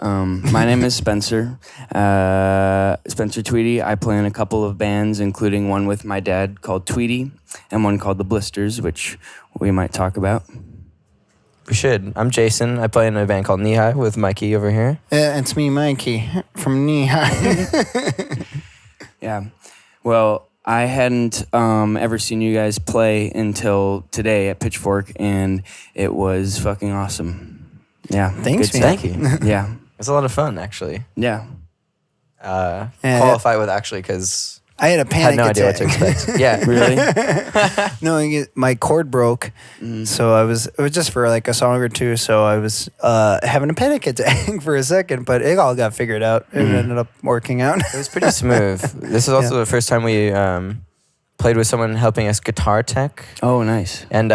My name is Spencer. Spencer Tweedy. I play in a couple of bands, including one with my dad called Tweedy and one called The Blisters, which we might talk about. We should. I'm Jason. I play in a band called Knee High with Mikey over here. It's me, Mikey, from Knee High. Yeah. Well, I hadn't ever seen you guys play until today at Pitchfork, and it was fucking awesome. Yeah. Thanks, man. Thank you. Yeah. It's a lot of fun, actually. Yeah. Qualify with actually because I had a panic no idea attack. what to expect. Yeah. Really? No, my cord broke, so it was just for like a song or two. So I was having a panic attack for a second, but it all got figured out. It ended up working out. It was pretty smooth. This is also the first time we played with someone helping us guitar tech. Oh, nice. And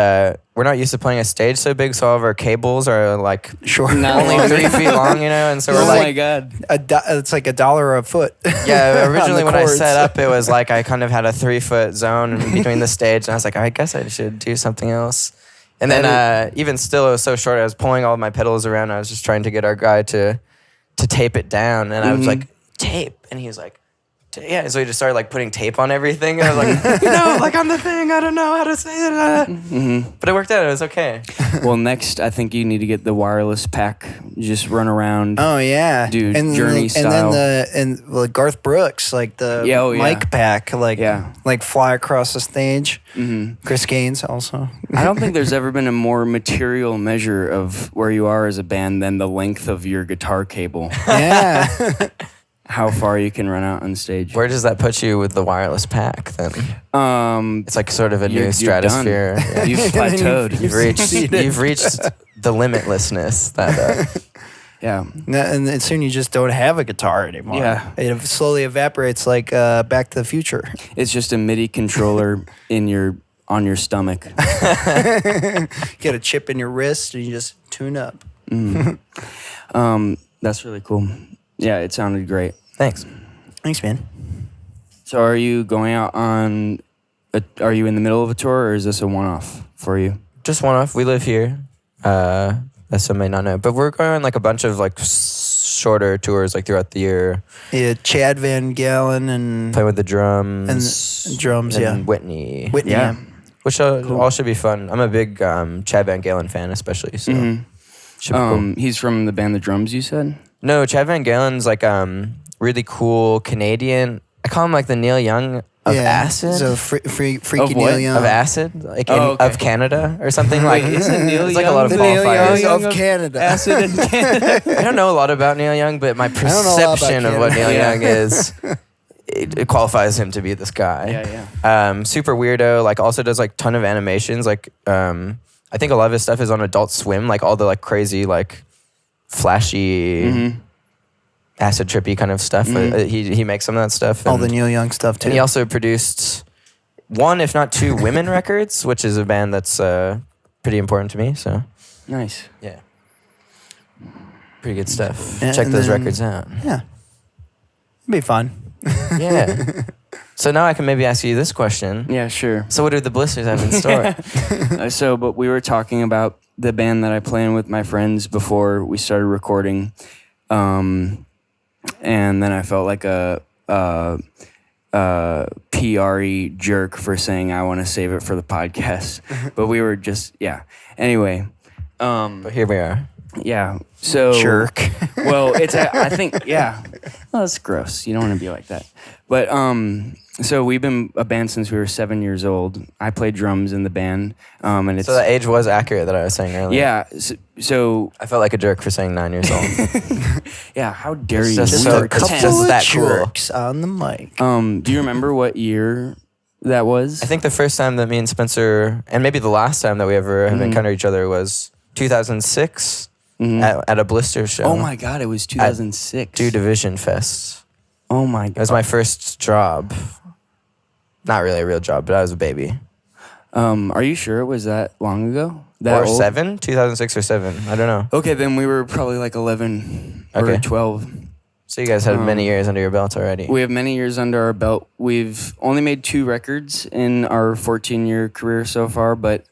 we're not used to playing a stage so big, so all of our cables are like Sure. only 3 feet long, you know? And so we're Oh like, my God. It's like $1 a foot. yeah, originally on when the I chords. set up, it was like I kind of had a 3-foot zone in between the stage, and I was like, I guess I should do something else. And then even still, it was so short, I was pulling all my pedals around. I was just trying to get our guy to tape it down, and I was like, tape? And he was like, yeah, so he just started like putting tape on everything. And I was like, like on the thing, I don't know how to say it. But it worked out, it was okay. Well, next, I think you need to get the wireless pack. Just run around. Oh yeah, Dude, and Journey and style. then Garth Brooks, like the mic pack, like fly across the stage. Chris Gaines also. I don't think there's ever been a more material measure of where you are as a band than the length of your guitar cable. Yeah. How far you can run out on stage. Where does that put you with the wireless pack then? It's It's like sort of a You're new stratosphere. done. Yeah. You've plateaued. You've reached the limitlessness that Yeah. And soon you just don't have a guitar anymore. Yeah. It slowly evaporates like Back to the Future. It's just a MIDI controller on your stomach. Get a chip in your wrist and you just tune up. That's really cool. Yeah, it sounded great. Thanks. Thanks, man. So are you going out on are you in the middle of a tour, or is this a one-off for you? Just one off. We live here. As some may not know, but we're going on like a bunch of like shorter tours like throughout the year. Yeah, Chad Van Galen and Playing with the drums. and drums, and yeah. Whitney. Whitney. Yeah. Which all should be fun. I'm a big Chad Van Galen fan, especially. So should be cool. He's from the band The Drums, you said? No, Chad Van Galen's like really cool Canadian. I call him like the Neil Young of acid. So freaky Of what? Neil Young. Of acid, like okay. of Canada or something like. Isn't Neil it's like a Young lot of the Neil qualifiers. Young of Canada. Acid in Canada. I don't know a lot about Neil Young, but my don't know a lot about perception of what Neil Canada. Young is, it qualifies him to be this guy. Yeah. Super weirdo. Like also does like ton of animations. Like I think a lot of his stuff is on Adult Swim. Like all the like crazy like flashy. Acid trippy kind of stuff. He makes some of that stuff. All the Neil Young stuff too. And he also produced one, if not two, women records, which is a band that's pretty important to me. So Nice. yeah, pretty good stuff. And- Check and those then- records out. Yeah. It'd be fun. Yeah. So now I can maybe ask you this question. Yeah, sure. So what do the Blisters have in store? But we were talking about the band that I play in with my friends before we started recording. And then I felt like a PRE jerk for saying I want to save it for the podcast. But we were just, yeah. Anyway. But here we are. Yeah. So Jerk. Well, I think, yeah. Well, that's gross. You don't want to be like that. But so we've been a band since we were 7 years old. I played drums in the band, and it's So that age was accurate that I was saying earlier. yeah. So I felt like a jerk for saying 9 years old. yeah. How dare It's you? just We so- were it's 10. just Couple that of cool. jerks on the mic. Do you remember what year that was? I think the first time that me and Spencer, and maybe the last time that we ever have encountered each other was 2006 at a Blister show. Oh my God! It was 2006. Do Division Fest. Oh my It God. was my first job. Not really a real job, but I was a baby. Are you sure it was that long ago? That Or old? 7? 2006 or 7. I don't know. Okay, then we were probably like 11 or Okay. 12. So you guys had many years under your belt already. We have many years under our belt. We've only made 2 records in our 14-year career so far, but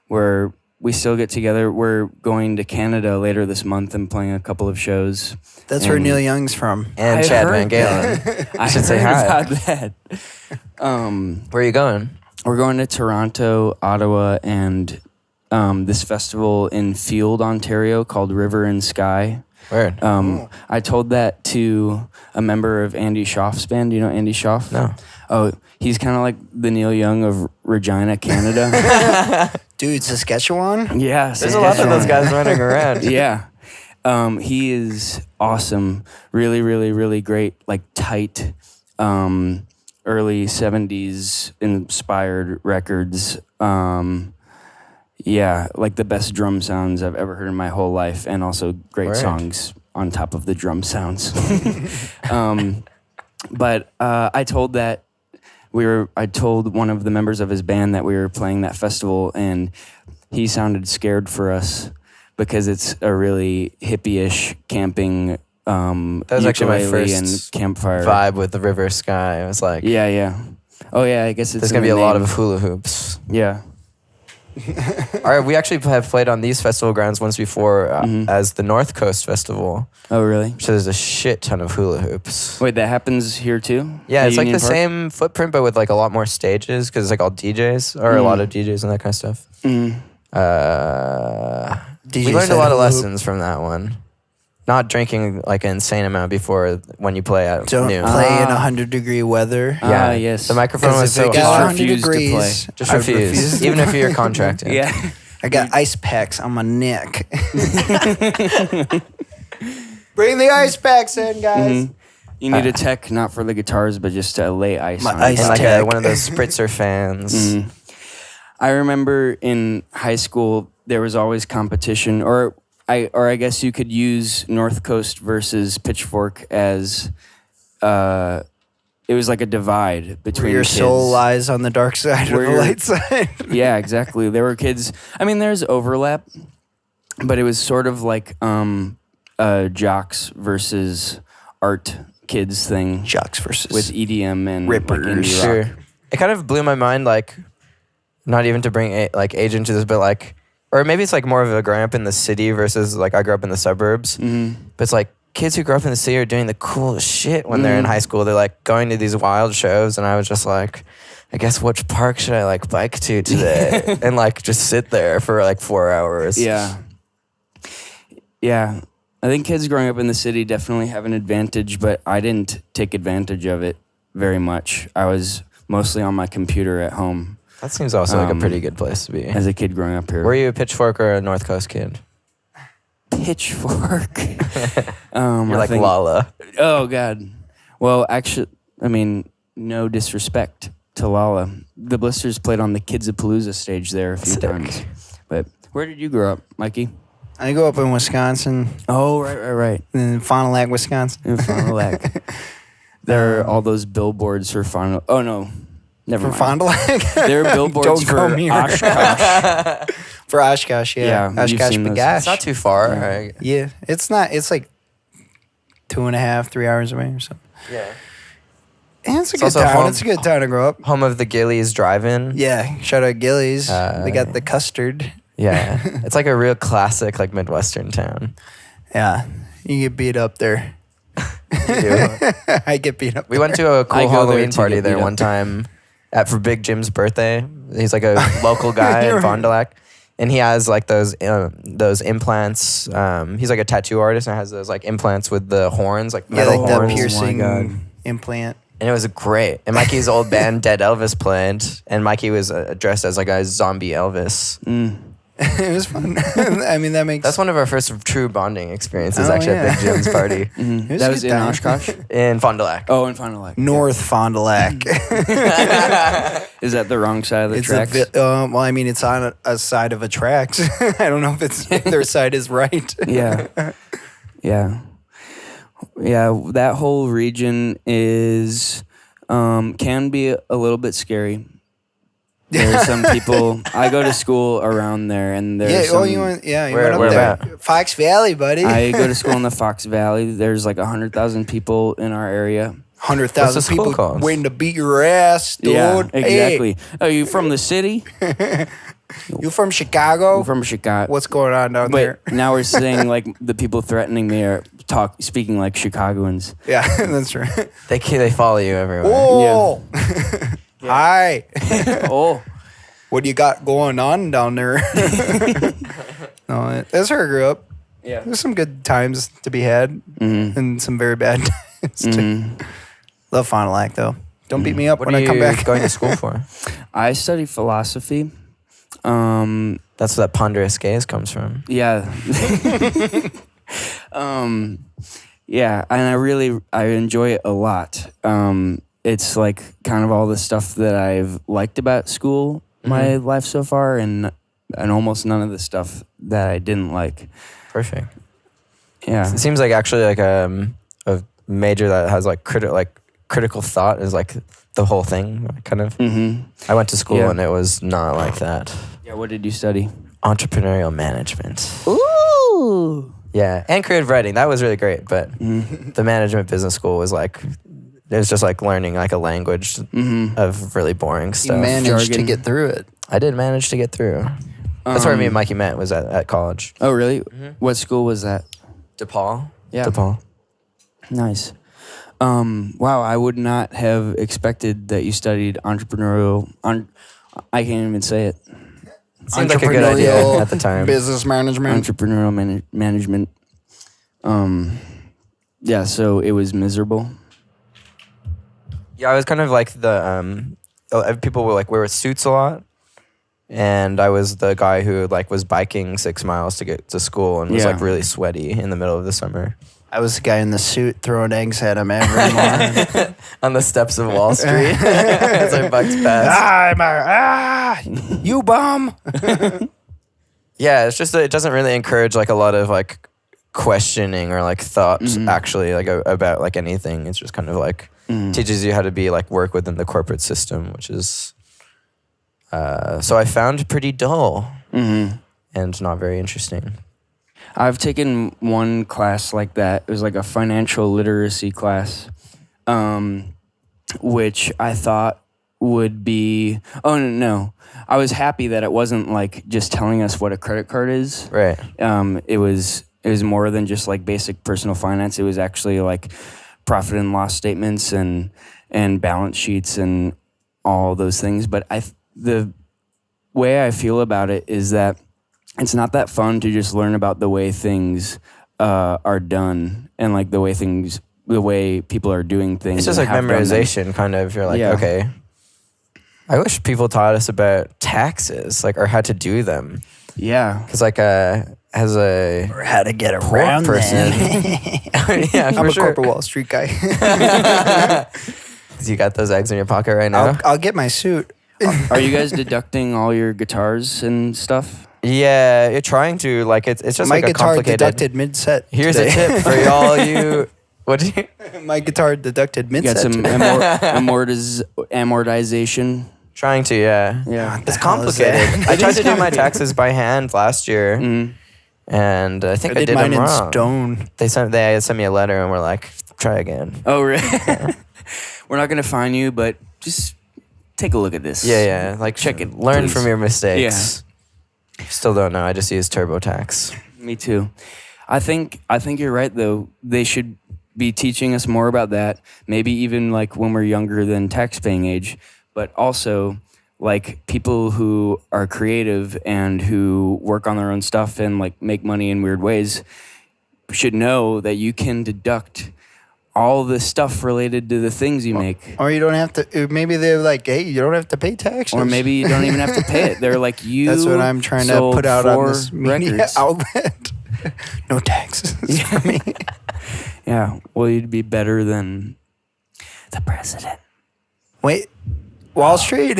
we're we still get together. We're going to Canada later this month and playing a couple of shows. That's where Neil Young's from. And I Chad heard Van Galen. I should heard say hi. about that. Where are you going? We're going to Toronto, Ottawa, and this festival in Field, Ontario called River and Sky. Word. I told that to a member of Andy Schaaf's band. You know Andy Schaaf? No. Oh, he's kind of like the Neil Young of Regina, Canada. Dude, Saskatchewan? Yeah. There's a lot of those guys running around. Yeah. He is awesome. Really, really, really great. Like tight, early 70s inspired records. Yeah, like the best drum sounds I've ever heard in my whole life, and also great songs on top of the drum sounds. But I told one of the members of his band that we were playing that festival, and he sounded scared for us because it's a really hippie-ish camping That was actually my ukulele first and campfire vibe with the River Sky. I was like, Yeah. Oh yeah, I guess it's there's in gonna be the a lot name. of hula hoops. Yeah. All right, we actually have played on these festival grounds once before as the North Coast Festival. Oh really? So there's a shit ton of hula hoops. Wait, that happens here too? Yeah, At it's like Union the Park? same footprint, but with like a lot more stages because it's like all DJs or a lot of DJs and that kind of stuff. Mm. We learned a lot of lessons from that one. Not drinking like an insane amount before when you play at Don't noon. play in 100-degree weather. Ah, yes. The microphone 'Cause was if so it got hot. 100 refuse to play. degrees, Just I refuse, even if you're contracted. Yeah. I got ice packs on my neck. Bring the ice packs in, guys. Mhm. You need a tech, not for the guitars, but just to lay ice My on ice it. And like tech. one of those spritzer fans. Mhm. I remember in high school there was always competition, or I guess you could use North Coast versus Pitchfork as it was like a divide between Where your kids. soul lies on the dark side or Where the your- light side. Yeah, exactly. There were kids. I mean, there's overlap, but it was sort of like jocks versus art kids thing Jocks versus with EDM and Rippers. like indie Sure. rock. It kind of blew my mind, like, not even to bring age into this, but like, or maybe it's like more of a growing up in the city versus like I grew up in the suburbs. But it's like kids who grew up in the city are doing the coolest shit when they're in high school. They're like going to these wild shows, and I was just like, I guess which park should I like bike to today? And like just sit there for like 4 hours. Yeah. Yeah. I think kids growing up in the city definitely have an advantage, but I didn't take advantage of it very much. I was mostly on my computer at home That seems also like a pretty good place to be. as a kid growing up here. Were you a Pitchfork or a North Coast kid? Pitchfork? You're like Lala. Oh, God. Well, actually, I mean, no disrespect to Lala. The Blisters played on the Kidsapalooza stage there a few Sick. times. But where did you grow up, Mikey? I grew up in Wisconsin, Oh, right. in Fond du Lac, Wisconsin. In Fond du Lac. There are all those billboards for Fond du Lac. Oh, no. Never For mind. Fond du Lac? There are billboards Don't for come here. Oshkosh. For Oshkosh, yeah. Yeah, you've Oshkosh seen those. Bagash. It's not too far. Right? Yeah, it's not. It's like 2.5, 3 hours away or something. Yeah. And it's a It's good also town. home- It's a good town to grow up. Home of the Gillies Drive-In. Yeah, shout out Gillies. They got the custard. Yeah. It's like a real classic, like Midwestern town. Yeah, you get beat up there. You do. I get beat up. We went to a I cool go there Halloween to party get there beat up. one time for Big Jim's birthday. He's like a local guy in Fond du Lac. And he has like those implants. He's like a tattoo artist and has those like implants with the horns, like Yeah, metal like that horns. piercing God. implant. And it was great. And Mikey's old band, Dead Elvis, played. And Mikey was dressed as like a zombie Elvis. It was fun. I mean, that makes. That's one of our first true bonding experiences, Oh, actually, yeah. at Big Jim's party It was That a was good in time. Oshkosh? in Fond du Lac. Oh, in Fond du Lac. North Fond du Lac. Is that the wrong side of the It's tracks? well, I mean, it's on a side of a tracks. I don't know if it's if their side is right. Yeah. That whole region is can be a little bit scary. There's some people. I go to school around there, and there's Yeah. some, You went Where up there. at? Fox Valley, buddy. I go to school in the Fox Valley. There's like 100,000 people in our area. 100,000 What's the school people called? waiting to beat your ass, dude. Yeah, Hey. exactly. Are you from the city? You from Chicago? I'm from Chicago. What's going on down there? But now we're saying like the people threatening me are speaking like Chicagoans. Yeah, that's right. They follow you everywhere. Oh, hi. Oh, What do you got going on down there? No, that's where I grew up. yeah. There's some good times to be had and some very bad times too. Love Fond du Lac though. Don't beat me up What when are I come you back. going to school for? I study philosophy. That's where that ponderous gaze comes from. Yeah. Yeah, and I enjoy it a lot. It's like kind of all the stuff that I've liked about school my life so far, and almost none of the stuff that I didn't like. Perfect. Yeah. It seems like actually like a major that has like critical thought is like the whole thing, kind of. I went to school and it was not like that. Yeah. What did you study? Entrepreneurial management. Ooh. Yeah, and creative writing. That was really great, but the management business school was like, it was just like learning like a language of really boring You stuff. managed to Jargon. get through it. I did manage to get through. That's where me and Mikey met, was at college. Oh, really? What school was that? DePaul. Yeah. DePaul. Nice. Wow, I would not have expected that you studied entrepreneurial. I can't even say it. Seemed like a good idea at the time. Business management. Entrepreneurial management. Yeah, so it was miserable. Yeah, I was kind of like the people were like wear suits a lot, and I was the guy who like was biking 6 miles to get to school and was like really sweaty in the middle of the summer. I was the guy in the suit throwing eggs at him every morning. On the steps of Wall Street as I biked past. You bum. Yeah, it's just that it doesn't really encourage like a lot of like questioning or like thoughts actually like about like anything. It's just kind of like teaches you how to be like work within the corporate system, which is so I found pretty dull and not very interesting. I've taken one class like that. It was like a financial literacy class, which I thought would be. Oh no! I was happy that it wasn't like just telling us what a credit card is. Right. It was more than just like basic personal finance. It was actually like profit and loss statements and balance sheets and all those things. But the way I feel about it is that it's not that fun to just learn about the way things are done and like the way people are doing things. It's just like memorization, kind of. You're like, okay. I wish people taught us about taxes, like, or how to do them. Yeah. Because like as a or how to get around person, yeah, I'm a sure. corporate Wall Street guy. You got those eggs in your pocket right now. I'll get my suit. Are you guys deducting all your guitars and stuff? Yeah, you're trying to. Like it's just my like a guitar complicated. deducted mid-set. Here's today. a tip for all you. What do you? My guitar deducted You got mid-set. some amortization. Trying to, yeah. Yeah. It's complicated. I tried to do my taxes by hand last year, and I think I did mine them in wrong. stone. They sent me a letter and were like, "Try again." Oh, really? We're not gonna fine you, but just take a look at this. Yeah. Like Check it, Learn please. from your mistakes. Still don't know. I just use TurboTax. Me too. I think you're right though. They should be teaching us more about that. Maybe even like when we're younger than tax-paying age, but also like people who are creative and who work on their own stuff and like make money in weird ways should know that you can deduct all the stuff related to the things you make. Or you don't have to. Maybe they're like, hey, you don't have to pay taxes. Or maybe you don't even have to pay it. They're like, you That's what I'm trying to sold put out 4 on this media records. outlet. No taxes for me. Yeah. Well, you'd be better than the president. Wait, Wall Street?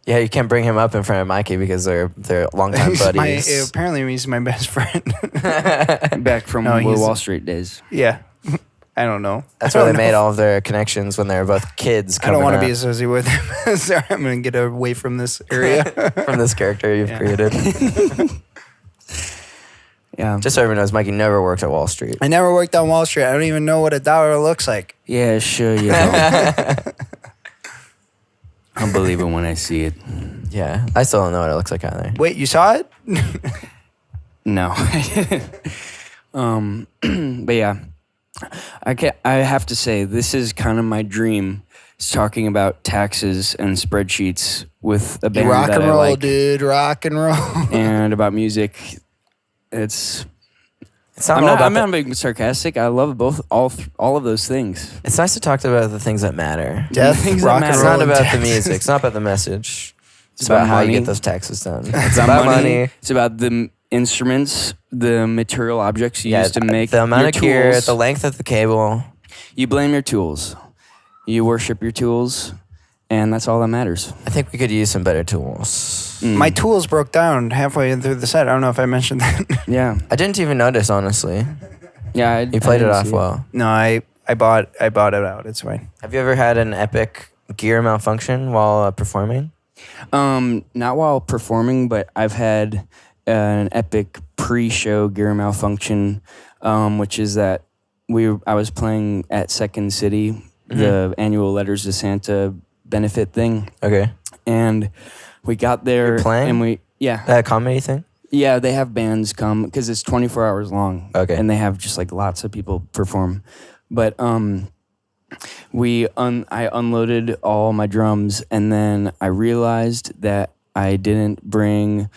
Yeah, you can't bring him up in front of Mikey because they're longtime buddies. Apparently, he's my best friend. Back from No, the he's- Wall Street days. Yeah. I don't know. That's where they made all of their connections when they were both kids. I don't want to be be associated with him. Sorry, I'm going to get away from this area. from this character you've created. Yeah. Just so everyone knows, Mikey never worked at Wall Street. I never worked on Wall Street. I don't even know what a dollar looks like. Yeah, sure you don't. I'll believe it when I see it. Yeah, I still don't know what it looks like either. Wait, you saw it? No. But yeah, I have to say, this is kind of my dream. Is talking about taxes and spreadsheets with a band Rock that and I roll, like, dude. Rock and roll. and about music. It's I'm not all about not being sarcastic. I love all of those things. It's nice to talk about the things that matter. Death, Things that rock matter. and It's roll, not and about the taxes. music. It's not about the message. It's about about how you money. get those taxes done. It's about money. It's about the instruments, the material objects you use to make the amount your of gear, tools. the length of the cable. You blame your tools. You worship your tools, and that's all that matters. I think we could use some better tools. My tools broke down halfway in through the set. I don't know if I mentioned that. Yeah. I didn't even notice, honestly. Yeah. You played it off well. No, I bought it out. It's fine. Have you ever had an epic gear malfunction while performing? Not while performing, but I've had an epic pre-show gear malfunction, which is that I was playing at Second City, the annual Letters to Santa benefit thing, Okay. and we got there. You're playing? And yeah, That comedy thing? yeah, they have bands come because it's 24 hours long. Okay. And they have just like lots of people perform. But I unloaded all my drums, and then I realized that I didn't bring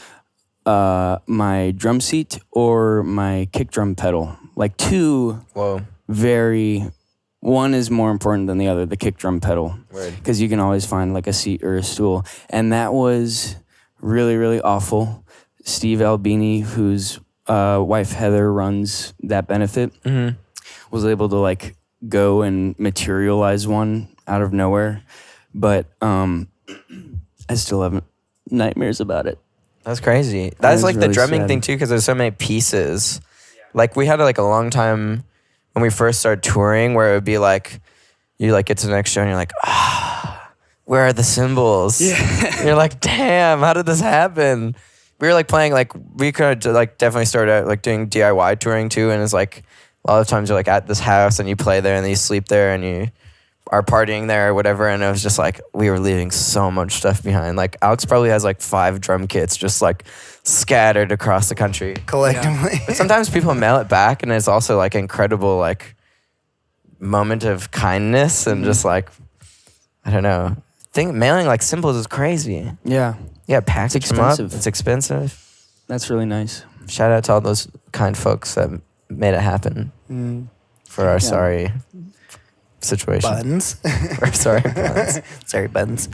my drum seat or my kick drum pedal. Like two Whoa. one is more important than the other, the kick drum pedal. Word. Because you can always find like a seat or a stool. And that was really, really awful. Steve Albini, whose wife Heather runs that benefit, was able to like go and materialize one out of nowhere. But I still have nightmares about it. That's crazy. That's was like the really drumming sad. thing too, because there's so many pieces. Like we had like a long time when we first started touring where it would be like, you like get to the next show and you're like, where are the cymbals? Yeah. You're like, damn, how did this happen? We were like playing like, we could like definitely started out like doing DIY touring too. And it's like, a lot of times you're like at this house and you play there and then you sleep there and you are partying there or whatever. And it was just like, we were leaving so much stuff behind. Like Alex probably has like 5 drum kits just like scattered across the country. Collectively. But sometimes people mail it back and it's also like incredible like moment of kindness and just like, I don't know. Mailing like cymbals is crazy. Yeah. Yeah, package them up. expensive. It's expensive. That's really nice. Shout out to all those kind folks that made it happen for our sorry situation. Buns. Or sorry buns. Sorry, buns.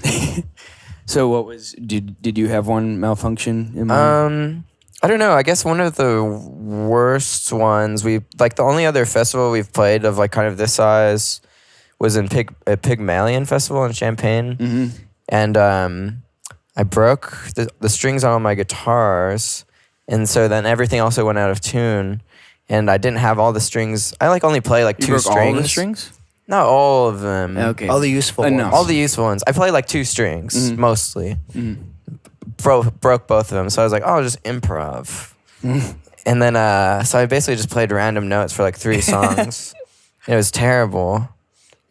So what was, did you have one malfunction in mind? I don't know. I guess one of the worst ones the only other festival we've played of like kind of this size was in Pygmalion Festival in Champaign. And I broke the strings on all my guitars, and so then everything also went out of tune, and I didn't have all the strings. I like only play like You 2 broke strings. all the strings? Not all of them. Okay. All the useful Enough. ones. All the useful ones. I play like 2 strings mostly. Broke both of them, so I was like, oh, I'll just improv. And then so I basically just played random notes for like 3 songs. It was terrible.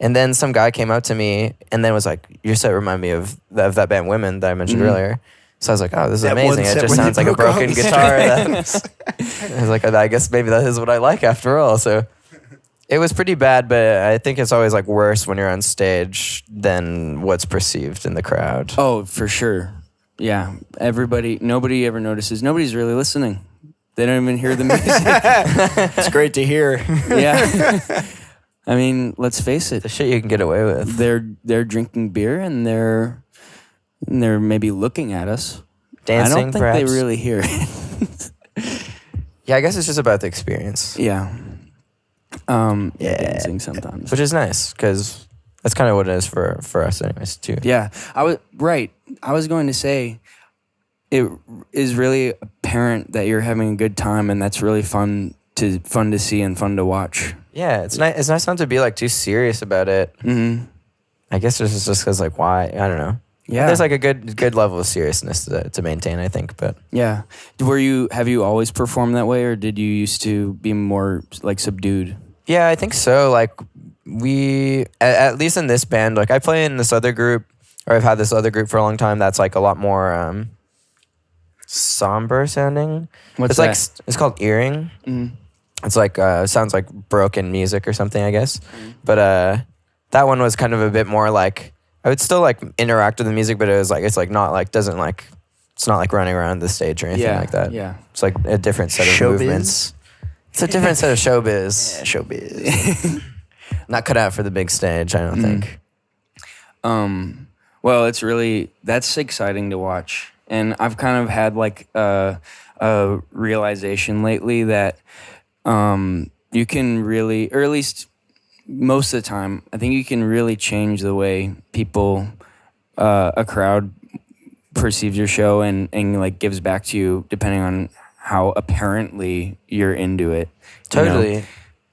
And then some guy came up to me and then was like, your set reminded me of that band Women that I mentioned earlier. So I was like, oh, this is That one amazing. It set just when you sounds like a broke all broken the guitar. I was like, I guess maybe that is what I like after all. So it was pretty bad, but I think it's always like worse when you're on stage than what's perceived in the crowd. Oh, for sure. Yeah. Nobody ever notices. Nobody's really listening. They don't even hear the music. It's great to hear. Yeah. I mean, let's face it. The shit you can get away with. They're drinking beer and they're maybe looking at us. Dancing, I don't think perhaps. they really hear it. Yeah, I guess it's just about the experience, Yeah. Dancing sometimes. which is nice because that's kind of what it is for us anyways too. Yeah. I was going to say it is really apparent that you're having a good time, and that's really fun to see and fun to watch. Yeah, it's nice. It's nice not to be like too serious about it. I guess this is just because like why I don't know. Yeah. There's like a good level of seriousness to maintain, I think. But Yeah. Have you always performed that way, or did you used to be more like subdued? yeah, I think so. Like we at least in this band, like I play in this other group or I've had this other group for a long time that's like a lot more somber sounding. What's Like that? it's called earring. It's like sounds like broken music or something, I guess. But that one was kind of a bit more like I would still like interact with the music, but it's like not like doesn't like it's not like running around the stage or anything like that. Yeah. It's like a different set of Showbiz? movements. It's a different set of showbiz. Yeah, showbiz. Not cut out for the big stage, I don't think. Well, that's exciting to watch. And I've kind of had like a realization lately that you can really, or at least most of the time, I think you can really change the way people, a crowd perceives your show and like gives back to you depending on how apparently you're into it. Totally. You know?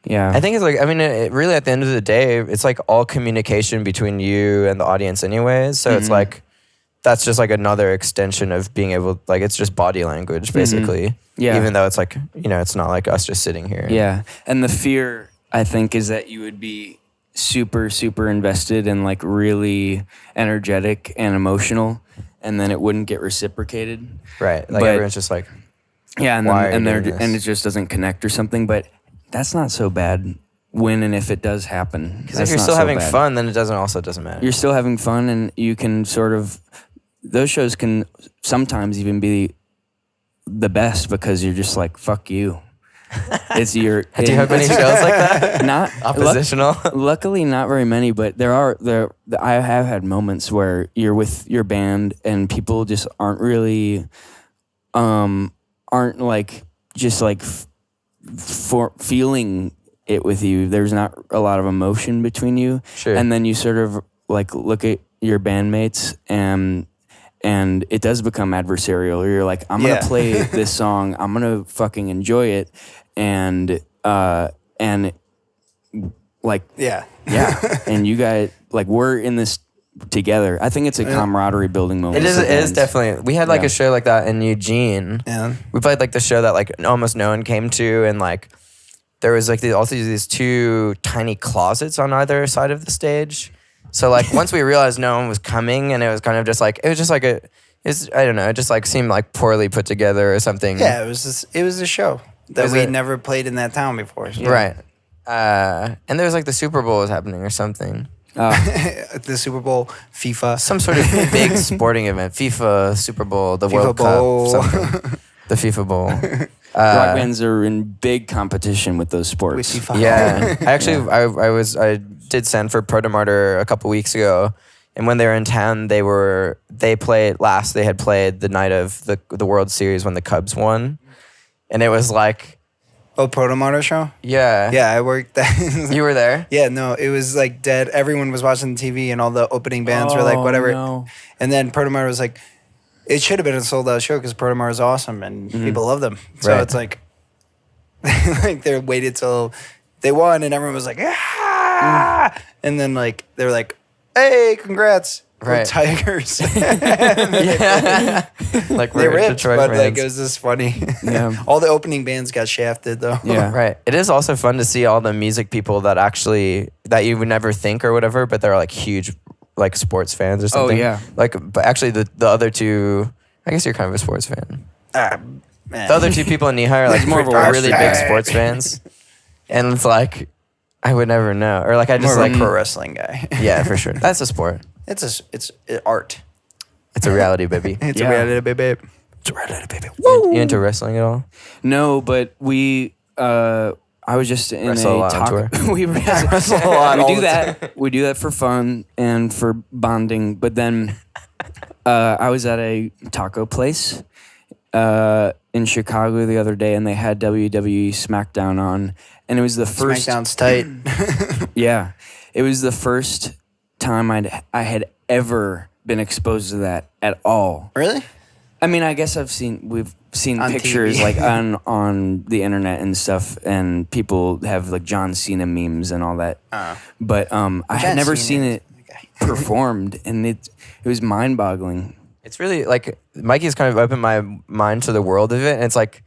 Yeah. I think it's like, I mean, it really at the end of the day, it's like all communication between you and the audience anyways. So it's like, that's just like another extension of being able, like, it's just body language basically. Yeah. Even though it's like, you know, it's not like us just sitting here. Yeah. And the fear, I think, is that you would be super, super invested and like really energetic and emotional, and then it wouldn't get reciprocated. Right. Like But- everyone's just like, Yeah. And Why are then, you and doing and it this? just doesn't connect or something. But that's not so bad when and if it does happen. because if That's you're not still so having bad. fun, then it doesn't matter. You're still having fun, and you can sort of, those shows can sometimes even be the best because you're just like, fuck you. It's your. Do you have any shows like that? Not Oppositional? luckily, not very many, but I have had moments where you're with your band and people just aren't really, aren't like just like for feeling it with you. There's not a lot of emotion between you, Sure. and then you sort of like look at your bandmates and it does become adversarial. You're like, I'm gonna Yeah. play this song. I'm gonna fucking enjoy it, and like Yeah. yeah, and you guys like we're in this together. I think it's a camaraderie building moment. It is. for It is bands. definitely. We had like Yeah. a show like that in Eugene. Yeah. We played like the show that like almost no one came to, and like there was like also these two tiny closets on either side of the stage. So like once we realized no one was coming, and it was kind of just like I don't know. It just like seemed like poorly put together or something. Yeah, it was a show that Was we'd it- never played in that town before. So. Right. And there was like the Super Bowl was happening or something. The Super Bowl, FIFA. Some sort of big sporting event. FIFA, Super Bowl, the FIFA World Bowl. Cup, something. The FIFA Bowl. Rock bands are in big competition with those sports. With FIFA. Yeah, I did Sanford Protomartyr a couple weeks ago, and when they were in town, they had played the night of the World Series when the Cubs won, and it was like, Oh, Protomartyr show? yeah, Yeah, I worked that. you were there. Yeah, no, it was like dead. Everyone was watching the TV and all the opening bands were like, Oh, whatever. no. And then Protomartyr was like, it should have been a sold out show because Protomartyr is awesome and people love them. So Right. it's like, like they waited till they won and everyone was like, ah! And then like, they were like, hey, congrats. We're Right. Tigers. Yeah, like They we're ripped, Detroit but like fans. it was just funny. Yeah. All the opening bands got shafted though. Yeah. Right. It is also fun to see all the music people that you would never think or whatever, but they're like huge like sports fans or something. yeah. Like, but actually the other two, I guess you're kind of a sports fan. Man. The other two people in Nehi are like more of a really big wrestler. sports fans, and it's like I would never know, or like I just More like of a pro wrestling guy. yeah, for sure. That's a sport. It's art. It's a reality, baby. It's Yeah. a reality, baby. It's a reality, baby. You into wrestling at all? No, but I was just in Wrestle a a lot on tour? we wrestle a lot we all do the that. We do that for fun and for bonding. But then I was at a taco place in Chicago the other day, and they had WWE SmackDown on, and it was the first. SmackDown's tight. Yeah, it was the first time I had ever been exposed to that at all. Really? I mean, I guess we've seen On pictures TV. like on the internet and stuff, and people have like John Cena memes and all that. But I had John never Cena seen is- it performed, and it was mind-boggling. It's really like Mikey's kind of opened my mind to the world of it, and it's like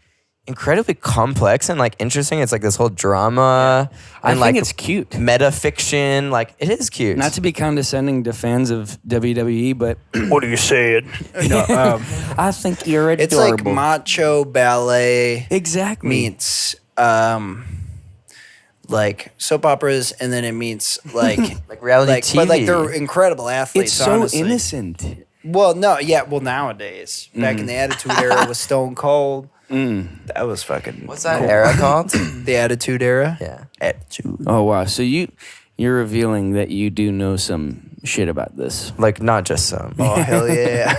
incredibly complex and like interesting. It's like this whole drama I and think like it's cute. meta fiction. Like it is cute. Not to be condescending to fans of WWE, but What are you saying? No, I think you're adorable. it's like macho ballet exactly. meets like soap operas, and then it meets like like reality TV. But like they're incredible athletes. It's so honestly. innocent. Well, no, yeah. Well, nowadays, back in the Attitude Era with Stone Cold, that was fucking. What's that cool. era called? The Attitude Era. Yeah. Attitude. Oh wow! So you're revealing that you do know some shit about this. Like not just some. Oh hell yeah!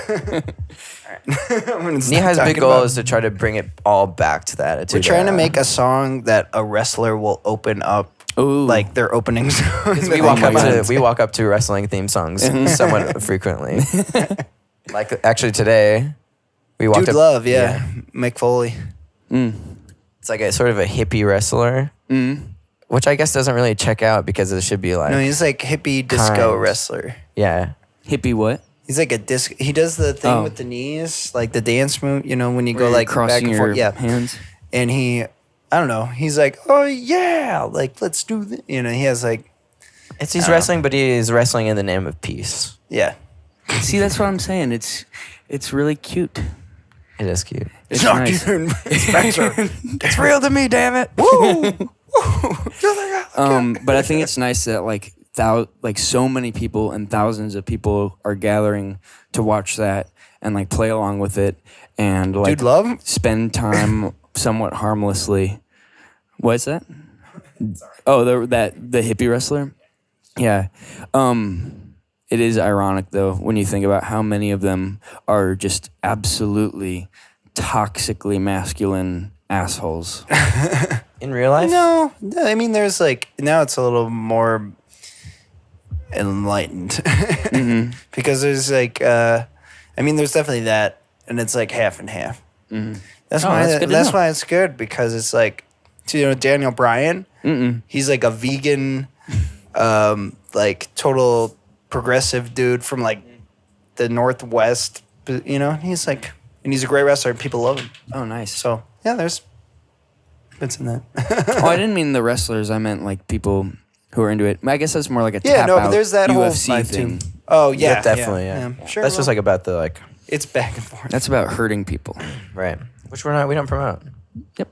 Nihai's big goal is to try to bring it all back to the Attitude We're trying to Era. make a song that a wrestler will open up, Ooh. like their opening song. Because we walk up to wrestling theme songs somewhat frequently. Like actually today, we walked Dude up. Love, yeah. Mick Foley. It's like a sort of a hippie wrestler, which I guess doesn't really check out because it should be like No, he's like hippie disco Kind. wrestler. yeah. Hippie what? He's like a disc. He does the thing with the knees, like the dance move. You know, when you go like back crossing and your forth. Yeah, hands. and he, I don't know. He's like, oh yeah, like let's do this. You know, he has like, He's wrestling, but he's wrestling in the name of peace. yeah. See, that's what I'm saying. It's really cute. It is cute. It's nice. Spencer. It's real to me, damn it. Woo! But I think it's nice that like so many people and thousands of people are gathering to watch that and like play along with it and like Dude Love? spend time somewhat harmlessly. What's that? Oh, the hippie wrestler. Yeah. It is ironic though when you think about how many of them are just absolutely toxically masculine assholes. In real life? No, I mean, there's like now it's a little more enlightened because there's like, I mean, there's definitely that, and it's like half and half. That's why that's good to that's know. why it's good because it's like, so, you know, Daniel Bryan. He's like a vegan, like total progressive dude from like the Northwest. You know, he's like, and he's a great wrestler. And people love him. Oh, nice. So yeah, there's bits in that. Oh, I didn't mean the wrestlers. I meant like people who are into it. I guess that's more like a Yeah, tap no, out but there's that whole UFC vibe thing. too. Oh yeah, Definitely, yeah. Sure, That's just well, like about the like, it's back and forth. That's about hurting people. right. Which we don't promote. Yep.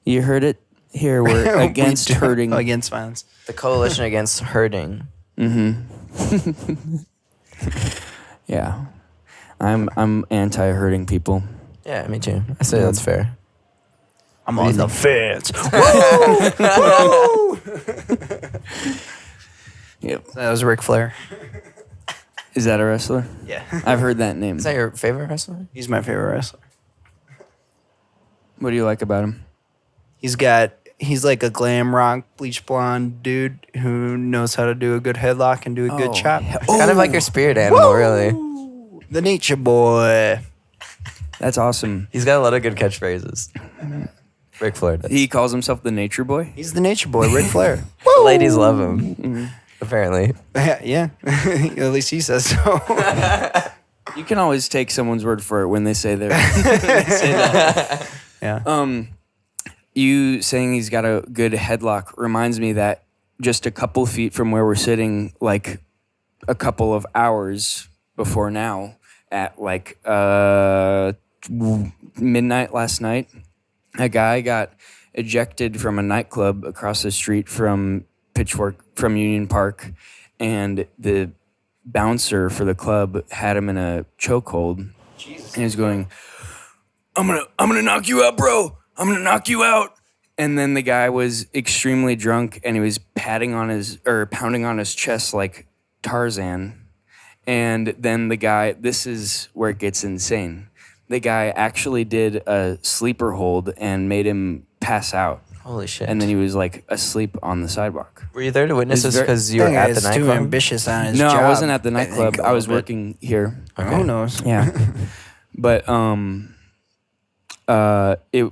You heard it here. We're against hurting. against violence. The Coalition Against Hurting. Yeah. I'm anti-hurting people. Yeah, me too. I say that's fair. I'm on the fence. Yep. That was Ric Flair. Is that a wrestler? Yeah, I've heard that name. Is that your favorite wrestler? he's my favorite wrestler. What do you like about him? He's like a glam rock bleach blonde dude who knows how to do a good headlock and do a good chop. Kind of like your spirit animal, really. The nature boy. That's awesome. He's got a lot of good catchphrases. Ric Flair does. He calls himself the Nature Boy. He's the nature boy, Ric Flair. The ladies love him. Apparently. Yeah. At least he says so. You can always take someone's word for it when they say they're. say that. Yeah. You saying he's got a good headlock reminds me that just a couple feet from where we're sitting, like a couple of hours before now, at like midnight last night, a guy got ejected from a nightclub across the street from Pitchfork, from Union Park, and the bouncer for the club had him in a chokehold. And he was going, I'm gonna knock you out, bro. I'm gonna knock you out. And then the guy was extremely drunk and he was pounding on his chest like Tarzan. And then the guy, this is where it gets insane. The guy actually did a sleeper hold and made him pass out. Holy shit. And then he was like asleep on the sidewalk. Were you there to witness It's this because you were at the Too nightclub? ambitious on his No, job. I wasn't at the I nightclub. think, a I was little bit. working here. Who knows? Yeah. But it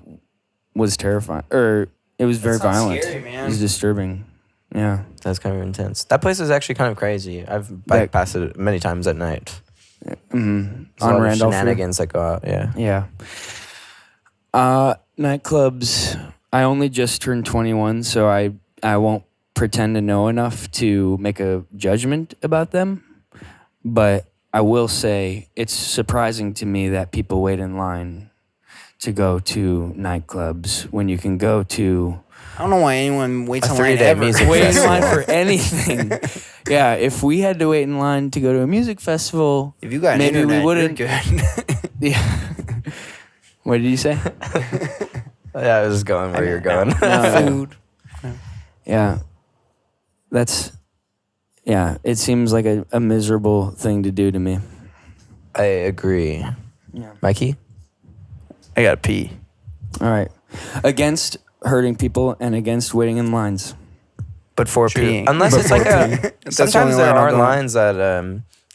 was terrifying. Or it was very sounds violent. scary, man. It was disturbing. Yeah. That's kind of intense. That place is actually kind of crazy. I've biked past it many times at night. Mm-hmm. There's a lot of Randolph. shenanigans that go out, yeah. Yeah. nightclubs, I only just turned 21, so I won't pretend to know enough to make a judgment about them. But I will say it's surprising to me that people wait in line to go to nightclubs when you can go to I don't know why anyone waits A in line 3-day ever. music wait in festival. line for anything. Yeah, if we had to wait in line to go to a music festival, If you got maybe internet, we wouldn't. you're good. Yeah. What did you say? Yeah, I was just going where you're going. Food. Yeah. It seems like a miserable thing to do to me. I agree. Yeah. Mikey? I gotta pee. All right. Against hurting people and against waiting in lines. But for peeing. Unless it's like That's the sometimes only there line I'm are going. lines that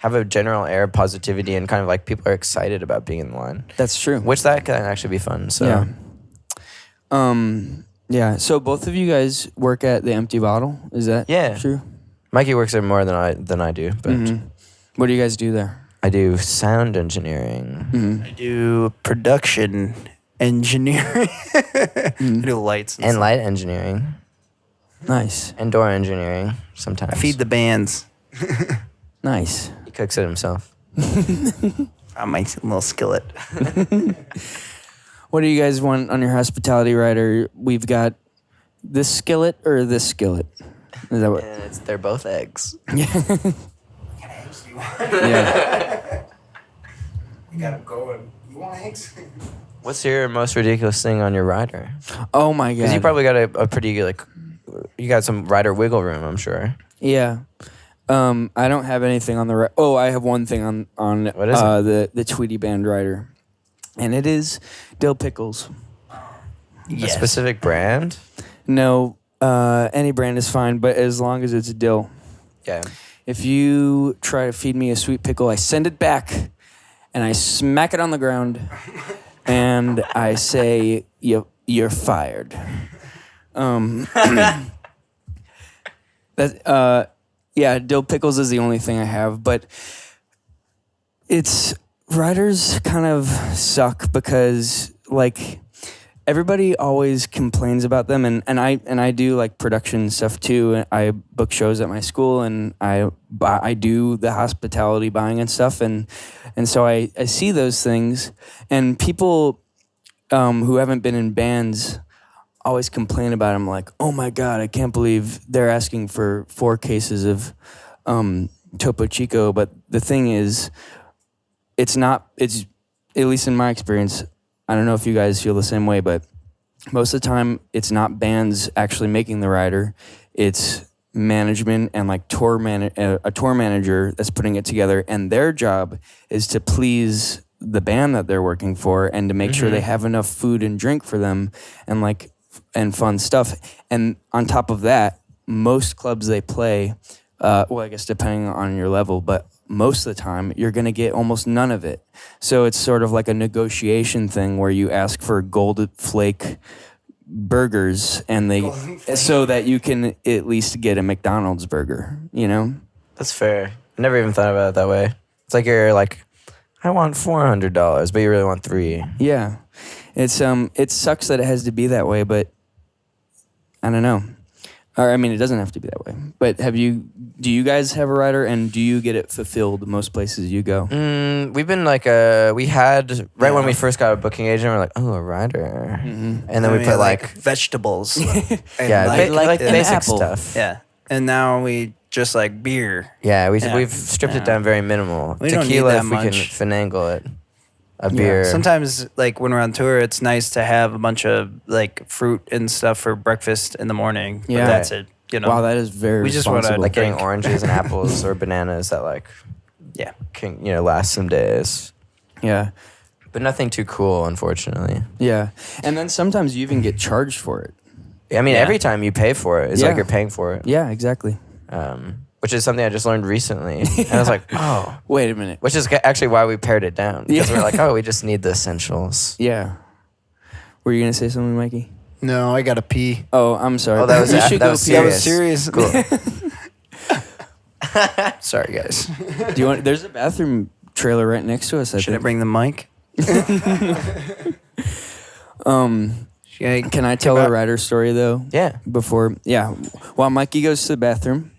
have a general air of positivity and kind of like people are excited about being in the line, That's true. which that can actually be fun. So Yeah. Yeah. So both of you guys work at the Empty Bottle. Is that Yeah. true? Mikey works there more than I do, but Mhm. What do you guys do there? I do sound engineering. Mm-hmm. I do production engineering. I do lights And stuff. light engineering, Nice. and door engineering sometimes. I feed the bands. Nice. He cooks it himself. On my little skillet. What do you guys want on your hospitality rider? We've got this skillet or this skillet. Is that what? And they're both eggs. Yeah. Yeah. You got them going. You want eggs? What's your most ridiculous thing on your rider? Oh my god. Because you probably got a pretty like, you got some rider wiggle room, I'm sure. Yeah. I don't have anything on the right. Oh, I have one thing on What is the Tweedy band rider, and it is dill pickles. A specific brand? No, any brand is fine, but as long as it's dill. Yeah. If you try to feed me a sweet pickle, I send it back, and I smack it on the ground, and I say, "You're fired." Yeah, dill pickles is the only thing I have, but riders kind of suck because like everybody always complains about them, and I do like production stuff too. And I book shows at my school, and I do the hospitality buying and stuff, and so I see those things, and people who haven't been in bands always complain about them, like, oh my god, I can't believe they're asking for 4 cases of Topo Chico. But the thing is, it's at least in my experience, I don't know if you guys feel the same way, but most of the time it's not bands actually making the rider, it's management and like a tour manager that's putting it together, and their job is to please the band that they're working for and to make sure they have enough food and drink for them and fun stuff. And on top of that, most clubs they play, well, I guess depending on your level, but most of the time you're going to get almost none of it. So it's sort of like a negotiation thing where you ask for Gold Flake burgers and so that you can at least get a McDonald's burger, you know? That's fair. I never even thought about it that way. It's like you're like, I want $400, but you really want 3. Yeah. It sucks that it has to be that way, but I don't know. Or I mean, it doesn't have to be that way. But do you guys have a rider, and do you get it fulfilled most places you go? We've been like we had when we first got a booking agent, we're like, oh, a rider, and then we put like vegetables. yeah, like basic apple. stuff. Yeah. And now we just like beer. Yeah, Yeah. we've stripped it down very minimal. We don't need Tequila, that if we can much. finagle it. A beer. Sometimes, like when we're on tour, it's nice to have a bunch of like fruit and stuff for breakfast in the morning. Yeah. But that's it. You know. Wow, that is very We just wanna, responsible. like getting drink. oranges and apples or bananas that like Yeah. can last some days, Yeah. but nothing too cool, unfortunately. Yeah. And then sometimes you even get charged for it. I mean, Yeah. every time you pay for it, it's Yeah. like you're paying for it. Yeah, exactly. Which is something I just learned recently. And I was like, oh. Wait a minute. Which is actually why we pared it down. Because Yeah. we're like, oh, we just need the essentials. Yeah. Were you going to say something, Mikey? No, I gotta pee. Oh, I'm sorry. Oh, that was you that should go was pee. That was Serious. serious. Cool. Sorry, guys. Do you want? There's a bathroom trailer right next to us. Should I think. bring the mic? Yeah, Can I tell a writer story though? Yeah. While Mikey goes to the bathroom,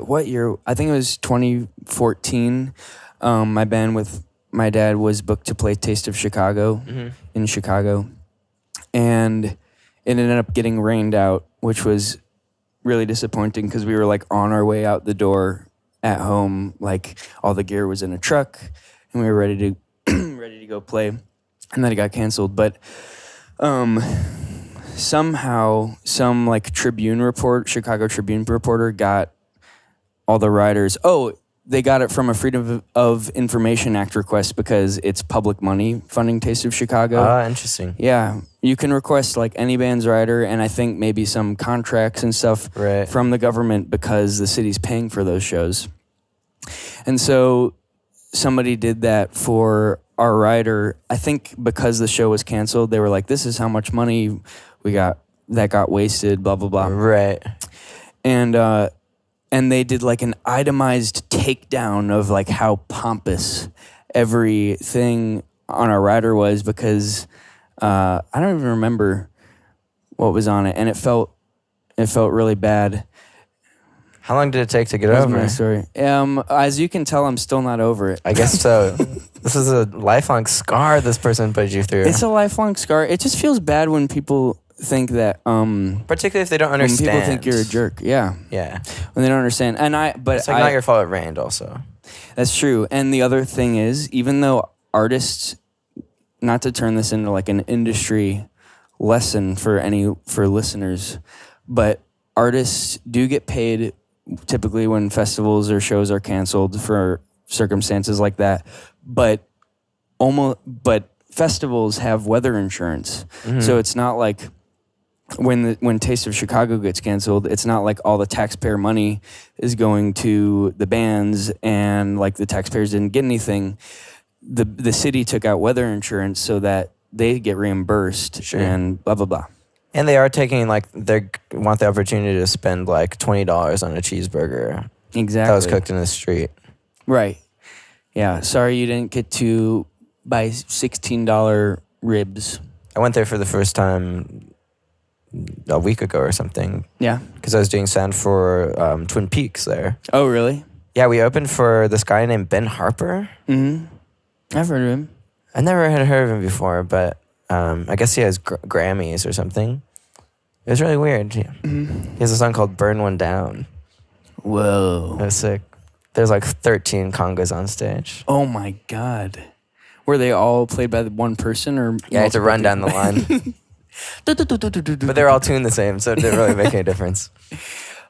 what year? I think it was 2014. My band with my dad was booked to play Taste of Chicago in Chicago, and it ended up getting rained out, which was really disappointing because we were like on our way out the door at home, like all the gear was in a truck, and we were ready to go play, and then it got canceled. But somehow some like Chicago Tribune reporter got all the writers. They got it from a Freedom of Information Act request because it's public money funding Taste of Chicago. Interesting. Yeah, you can request like any band's writer, and I think maybe some contracts and stuff from the government because the city's paying for those shows. And so somebody did that for our writer. I think because the show was canceled, they were like, "This is how much money we got that got wasted." Blah blah blah. Right. And they did like an itemized takedown of like how pompous everything on our rider was because I don't even remember what was on it, and it felt really bad. How long did it take to get That's over? my story. As you can tell, I'm still not over it. I guess so. This is a lifelong scar this person put you through. It's a lifelong scar. It just feels bad when people think that particularly if they don't understand. When people think you're a jerk. Yeah. When they don't understand. It's like not your fault it rained also. That's true. And the other thing is, even though artists, not to turn this into like an industry lesson for listeners, but artists do get paid typically when festivals or shows are canceled for circumstances like that. But festivals have weather insurance. So it's not like when Taste of Chicago gets canceled, it's not like all the taxpayer money is going to the bands and like the taxpayers didn't get anything. The city took out weather insurance so that they get reimbursed and blah blah blah. And they are taking they want the opportunity to spend like $20 on a cheeseburger. Exactly. That was cooked in the street. Right. Yeah. Sorry you didn't get to buy $16 ribs. I went there for the first time a week ago or something. Yeah. Because I was doing sound for Twin Peaks there. Oh, really? Yeah, we opened for this guy named Ben Harper. Mm-hmm. I've heard of him. I never had heard of him before, but I guess he has Grammys or something. It was really weird. Yeah. Mm-hmm. He has a song called Burn One Down. Whoa. It was sick. There's like 13 congas on stage. Oh my God. Were they all played by one person or? Yeah, I had to run down the line. But they're all tuned the same, so it didn't really make any difference.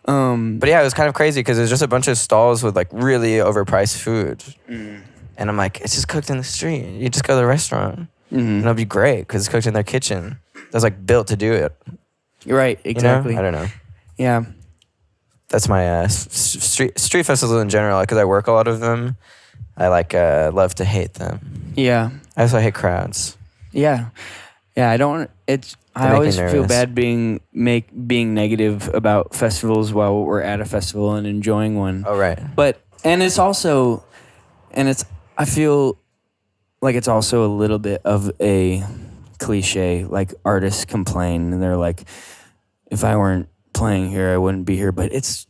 But yeah, it was kind of crazy because it was just a bunch of stalls with like really overpriced food. And I'm like, it's just cooked in the street. You just go to the restaurant. And it'll be great because it's cooked in their kitchen. That's like built to do it. You're right, exactly. You know? I don't know. Yeah. That's my street festivals in general, because I work a lot of them. I love to hate them. Yeah. I also hate crowds. Yeah. Yeah, I always feel bad being negative about festivals while we're at a festival and enjoying one. Oh, right. I feel like it's also a little bit of a cliche, like artists complain and they're like, if I weren't playing here, I wouldn't be here. But it's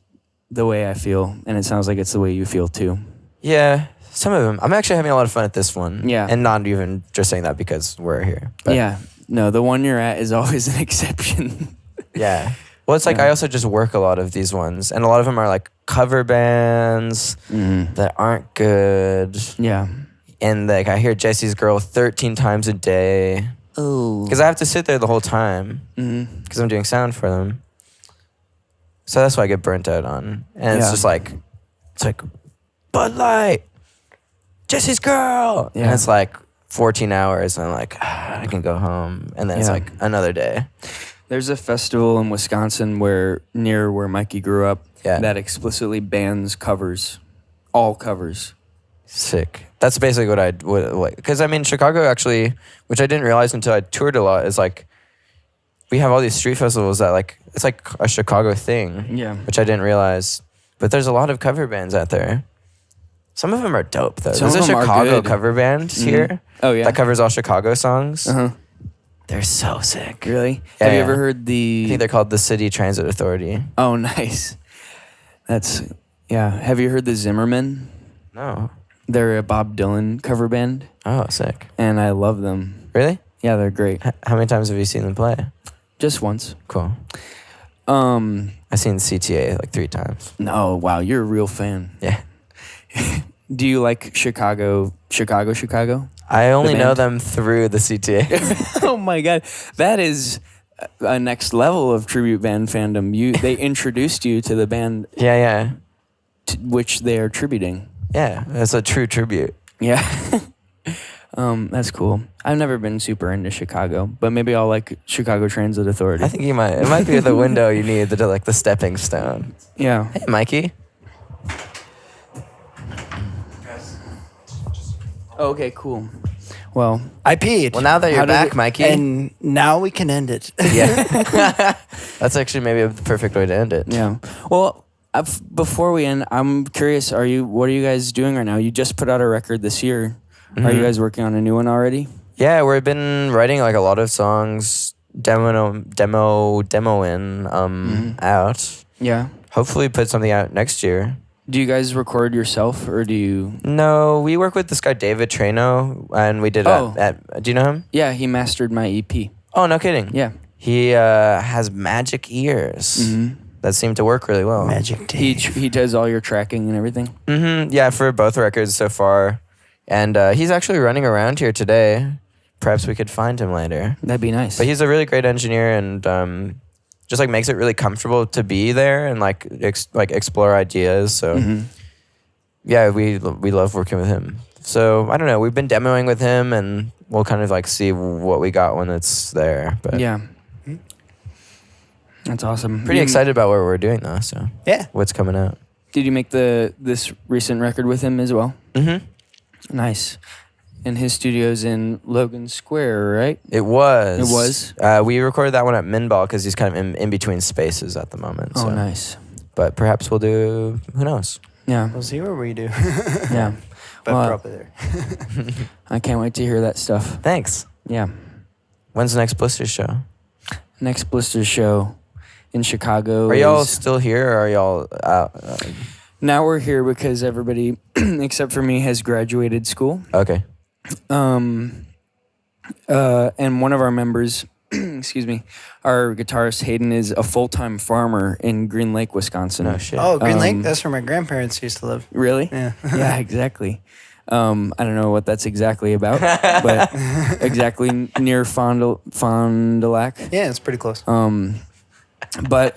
the way I feel, and it sounds like it's the way you feel too. Yeah, some of them. I'm actually having a lot of fun at this one. Yeah. And not even just saying that because we're here. But yeah. No, the one you're at is always an exception. Yeah. Well, it's like I also just work a lot of these ones, and a lot of them are like cover bands that aren't good. Yeah. And like I hear Jesse's Girl 13 times a day. Oh. Because I have to sit there the whole time because I'm doing sound for them. So that's what I get burnt out on. And it's just like, Bud Light, Jesse's Girl. Yeah. And it's like 14 hours, and I'm like, I can go home. And then it's like another day. There's a festival in Wisconsin near where Mikey grew up that explicitly bans covers, all covers. Sick. That's basically what I would like. Because I mean, Chicago actually, which I didn't realize until I toured a lot, is like we have all these street festivals that like it's like a Chicago thing. Yeah. Which I didn't realize. But there's a lot of cover bands out there. Some of them are dope though. Some There's of a them are Chicago good. cover band here Oh yeah. that covers all Chicago songs. Uh-huh. They're so sick. Really? Yeah, Have you yeah. ever heard the? I think they're called the City Transit Authority. Oh, nice. That's yeah. Have you heard the Zimmerman? No. They're a Bob Dylan cover band, Oh, sick. and I love them. Really? Yeah, they're great. How many times have you seen them play? Just once. Cool. I've seen CTA like 3 times. No, wow, you're a real fan. Yeah. Do you like Chicago? I only know band? them through the CTA. Oh my god, that is a next level of tribute band fandom. They introduced you to the band yeah. which they are tributing. Yeah. It's a true tribute. Yeah. That's cool. I've never been super into Chicago, but maybe I'll like Chicago Transit Authority. I think you might. It might be the window you need to like the stepping stone. Yeah. Hey, Mikey. Okay, cool. Well, I peed. Well, now that How you're did back, it- Mikey. and now we can end it. Yeah. That's actually maybe the perfect way to end it. yeah. Well, before we end, I'm curious. What are you guys doing right now? You just put out a record this year. Are you guys working on a new one already? Yeah, we've been writing like a lot of songs, demoing out. Yeah. Hopefully put something out next year. Do you guys record yourself, or do you? No, we work with this guy David Trano, and we did Oh. do you know him? Yeah, he mastered my EP. Oh, no kidding. Yeah. He has magic ears that seem to work really well. Magic He tea. he does all your tracking and everything. Yeah, for both records so far. And he's actually running around here today. Perhaps we could find him later. That'd be nice. But he's a really great engineer and just like makes it really comfortable to be there and like explore ideas. So yeah, we love working with him. So I don't know. We've been demoing with him, and we'll kind of like see what we got when it's there. But yeah. That's awesome. pretty excited about what we're doing though. So Yeah. what's coming out? Did you make this recent record with him as well? Mm-hmm. Nice. And his studio's in Logan Square, right? It was. It was? We recorded that one at Minball because he's kind of in between spaces at the moment. Oh, so. nice. But perhaps we'll do. Who knows? Yeah. We'll see what we do. Yeah. But Well, probably there. I can't wait to hear that stuff. Thanks. Yeah. When's the next Blister show? Next Blisters show in Chicago. Are y'all is- still here or are y'all out? Now we're here because everybody, except for me, has graduated school. Okay. And one of our members, excuse me, our guitarist Hayden is a full-time farmer in Green Lake, Wisconsin. No shit. Oh, Green Lake? Um, That's where my grandparents used to live. Really? Yeah. Yeah, exactly. I don't know what that's exactly about, but exactly near Fond du Lac. Yeah, it's pretty close. But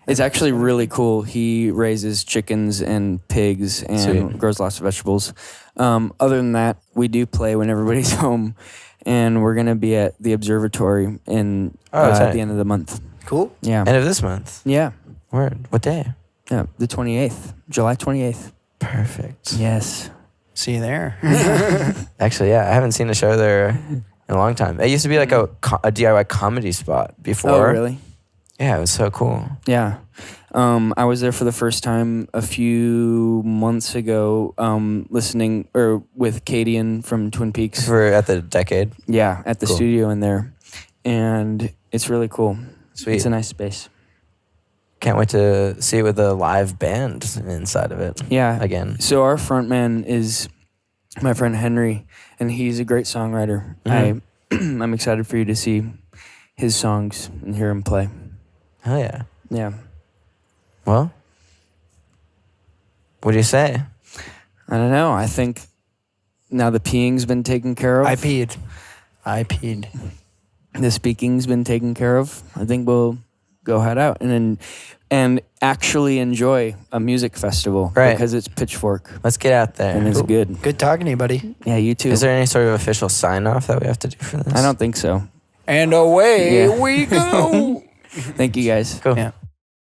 it's actually really cool. He raises chickens and pigs and Sweet. grows lots of vegetables. Other than that, we do play when everybody's home, and we're gonna be at the observatory in Oh, at tight. the end of the month. Cool. Yeah, End of this month. yeah, Word. What day? yeah. The 28th, July 28th. Perfect. Yes. See you there. Actually, yeah, I haven't seen a show there in a long time. It used to be like a DIY comedy spot before. Oh, really? Yeah, it was so cool. Yeah. I was there for the first time a few months ago, listening with Cadian from Twin Peaks. At the decade. Yeah, at the Cool. studio in there. And it's really cool. Sweet. It's a nice space. Can't wait to see it with a live band inside of it. Yeah. Again. So our frontman is my friend Henry, and he's a great songwriter. I'm excited for you to see his songs and hear him play. Hell yeah. Yeah. Well, what do you say? I don't know. I think now the peeing's been taken care of. I peed. The speaking's been taken care of. I think we'll go head out and actually enjoy a music festival, Right. because it's Pitchfork Let's get out there. and it's good. Good talking to you, buddy. Yeah, you too. Is there any sort of official sign-off that we have to do for this? I don't think so. And away Yeah. we go. Thank you guys. Cool. Yeah.